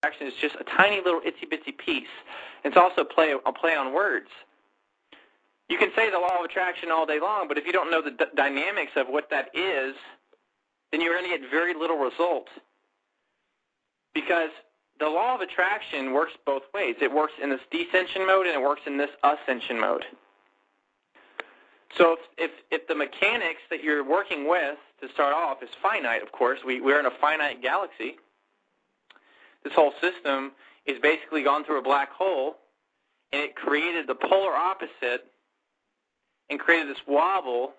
attraction is just a tiny little itsy-bitsy piece. It's also a play on words. You can say the law of attraction all day long, but if you don't know the dynamics of what that is, then you're going to get very little result. Because the law of attraction works both ways. It works in this descension mode and it works in this ascension mode. So if the mechanics that you're working with to start off is finite, of course, we're in a finite galaxy. This whole system is basically gone through a black hole, and it created the polar opposite and created this wobble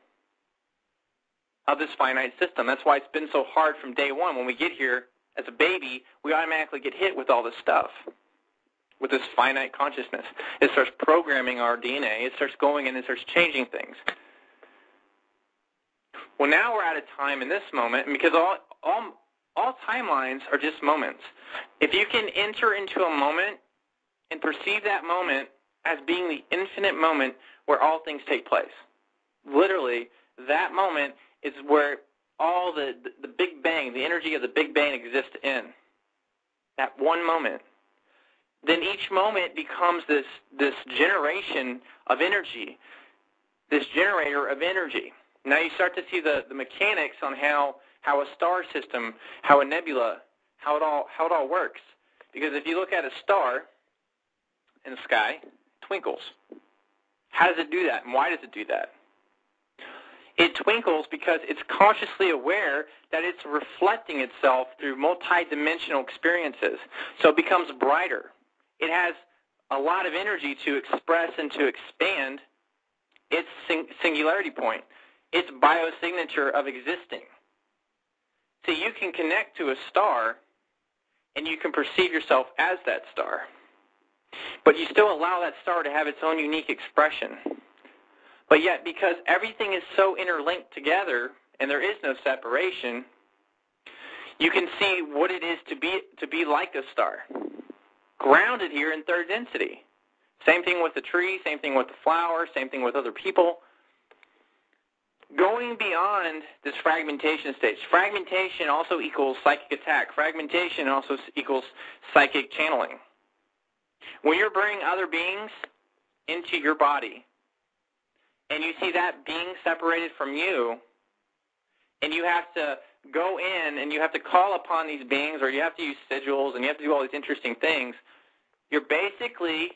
of this finite system. That's why it's been so hard from day one. When we get here as a baby, we automatically get hit with all this stuff, with this finite consciousness. It starts programming our DNA. It starts going in and starts changing things. Well, now we're at a time in this moment, and because all timelines are just moments. If you can enter into a moment and perceive that moment as being the infinite moment where all things take place, literally, that moment is where all the Big Bang, the energy of the Big Bang exists in. That one moment. Then each moment becomes this generation of energy, this generator of energy. Now you start to see the mechanics on how a star system, how a nebula, how it all works. Because if you look at a star in the sky, it twinkles. How does it do that, and why does it do that? It twinkles because it's consciously aware that it's reflecting itself through multidimensional experiences. So it becomes brighter. It has a lot of energy to express and to expand its singularity point, its biosignature of existing. So you can connect to a star, and you can perceive yourself as that star. But you still allow that star to have its own unique expression. But yet, because everything is so interlinked together, and there is no separation, you can see what it is to be like a star, grounded here in third density. Same thing with the tree, same thing with the flower, same thing with other people. Going beyond this fragmentation stage. Fragmentation also equals psychic attack. Fragmentation also equals psychic channeling. When you're bringing other beings into your body, and you see that being separated from you, and you have to go in and you have to call upon these beings, or you have to use sigils, and you have to do all these interesting things, you're basically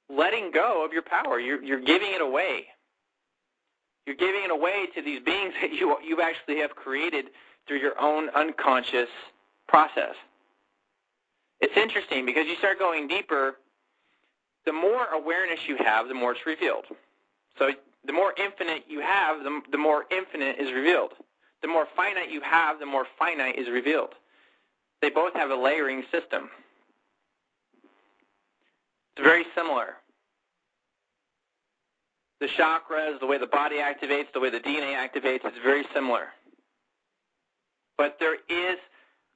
letting go of your power. You're giving it away. You're giving it away to these beings that you actually have created through your own unconscious process. It's interesting because you start going deeper, the more awareness you have, the more it's revealed. So the more infinite you have, the more infinite is revealed. The more finite you have, the more finite is revealed. They both have a layering system. It's very similar. The chakras, the way the body activates, the way the DNA activates, is very similar. But there is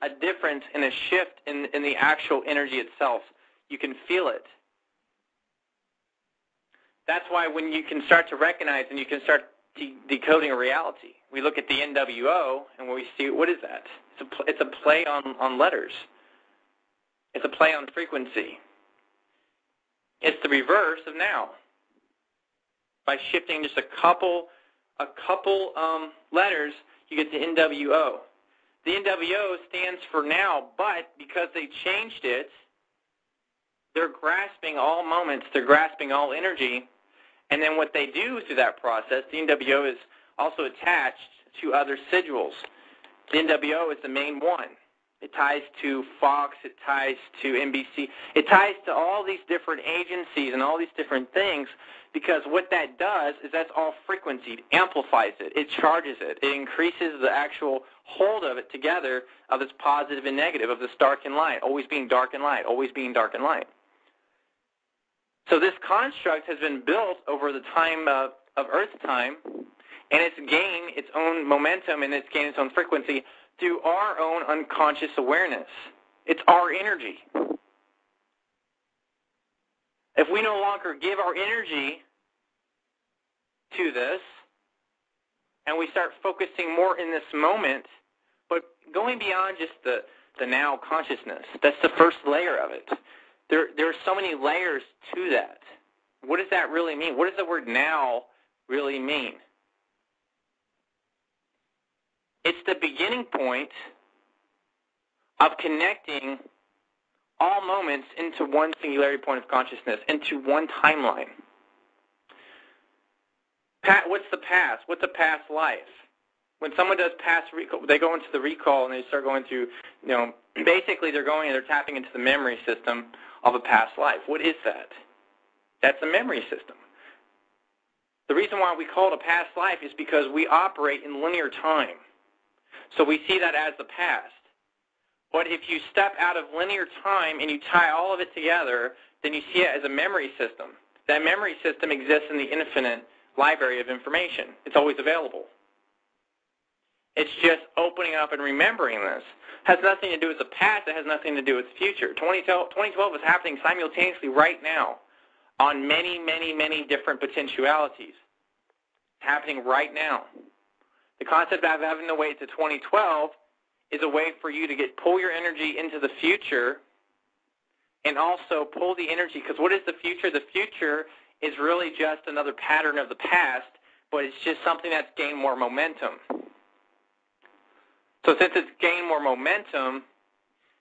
a difference and a shift in the actual energy itself. You can feel it. That's why when you can start to recognize and you can start decoding a reality, we look at the NWO and we see, what is that? It's a play on letters. It's a play on frequency. It's the reverse of now. By shifting just a couple letters, you get the NWO. The NWO stands for now, but because they changed it, they're grasping all moments, they're grasping all energy, and then what they do through that process, the NWO is also attached to other sigils. The NWO is the main one. It ties to Fox, it ties to NBC, it ties to all these different agencies and all these different things, because what that does is that's all frequency. It amplifies it. It charges it. It increases the actual hold of it together of its positive and negative, of this dark and light, always being dark and light, always being dark and light. So this construct has been built over the time of Earth time, and it's gained its own momentum and it's gained its own frequency through our own unconscious awareness. It's our energy. If we no longer give our energy to this, and we start focusing more in this moment, but going beyond just the now consciousness. That's the first layer of it. There are so many layers to that. What does that really mean? What does the word now really mean? It's the beginning point of connecting all moments into one singularity point of consciousness, into one timeline. What's the past? What's a past life? When someone does past recall, they go into the recall and they start going through, basically they're tapping into the memory system of a past life. What is that? That's a memory system. The reason why we call it a past life is because we operate in linear time. So we see that as the past. But if you step out of linear time and you tie all of it together, then you see it as a memory system. That memory system exists in the infinite library of information. It's always available. It's just opening up and remembering this. It has nothing to do with the past. It has nothing to do with the future. 2012 is happening simultaneously right now on many, many, many different potentialities. It's happening right now. The concept of having to wait to 2012 is a way for you to pull your energy into the future and also pull the energy, because what is the future? The future is really just another pattern of the past, but it's just something that's gained more momentum. So since it's gained more momentum,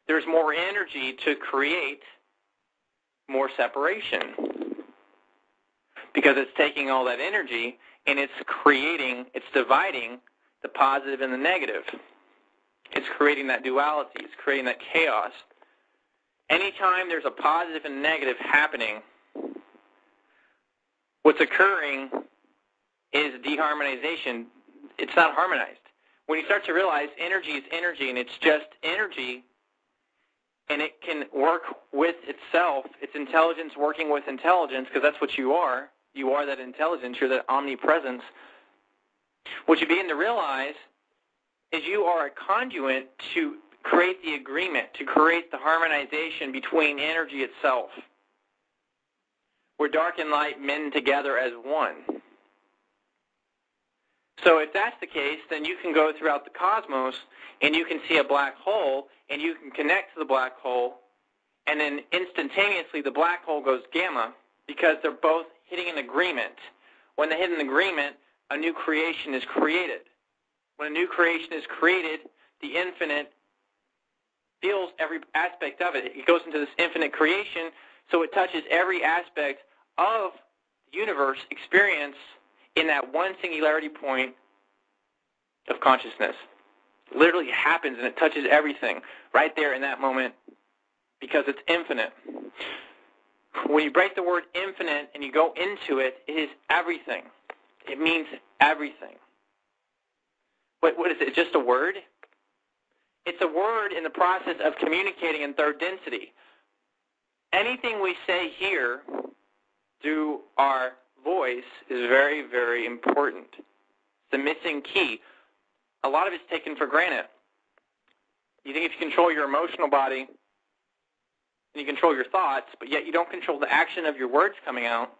there's more energy to create more separation, because it's taking all that energy and it's dividing the positive and the negative. It's creating that duality. It's creating that chaos. Anytime there's a positive and negative happening, what's occurring is deharmonization. It's not harmonized. When you start to realize energy is energy and it's just energy, and it can work with itself, it's intelligence working with intelligence, because that's what you are. You are that intelligence. You're that omnipresence. What you begin to realize is you are a conduit to create the agreement, to create the harmonization between energy itself, where dark and light mend together as one. So if that's the case, then you can go throughout the cosmos and you can see a black hole and you can connect to the black hole, and then instantaneously the black hole goes gamma, because they're both hitting an agreement. When they hit an agreement, a new creation is created. When a new creation is created, the infinite feels every aspect of it. It goes into this infinite creation, so it touches every aspect of the universe experience in that one singularity point of consciousness. It literally happens, and it touches everything right there in that moment, because it's infinite. When you break the word infinite and you go into it, it is everything. It means everything. What is it? Just a word? It's a word in the process of communicating in third density. Anything we say here through our voice is very, very important. It's the missing key. A lot of it's taken for granted. You think if you control your emotional body, and you control your thoughts, but yet you don't control the action of your words coming out,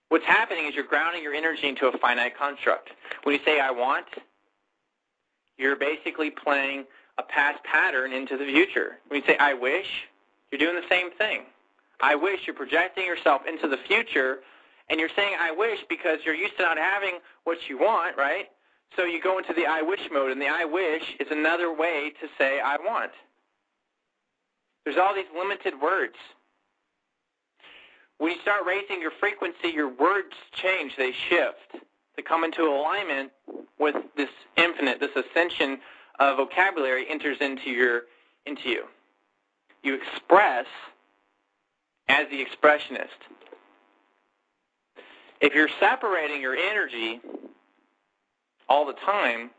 what's happening is you're grounding your energy into a finite construct. When you say, I want, you're basically playing a past pattern into the future. When you say, I wish, you're doing the same thing. I wish, you're projecting yourself into the future, and you're saying, I wish, because you're used to not having what you want, right? So you go into the I wish mode, and the I wish is another way to say, I want. There's all these limited words. When you start raising your frequency, your words change, they shift. They come into alignment with this infinite, this ascension of vocabulary enters into you. You express as the expressionist. If you're separating your energy all the time,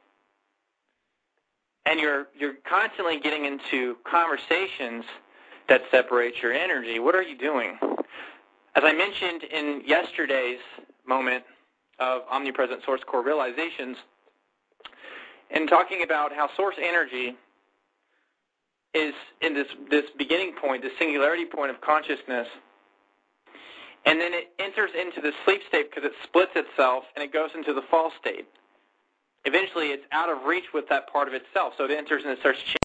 and you're constantly getting into conversations that separate your energy, what are you doing? As I mentioned in yesterday's moment of Omnipresent Source Core Realizations, and talking about how source energy is in this beginning point, this singularity point of consciousness, and then it enters into the sleep state because it splits itself and it goes into the fall state. Eventually, it's out of reach with that part of itself, so it enters and it starts changing.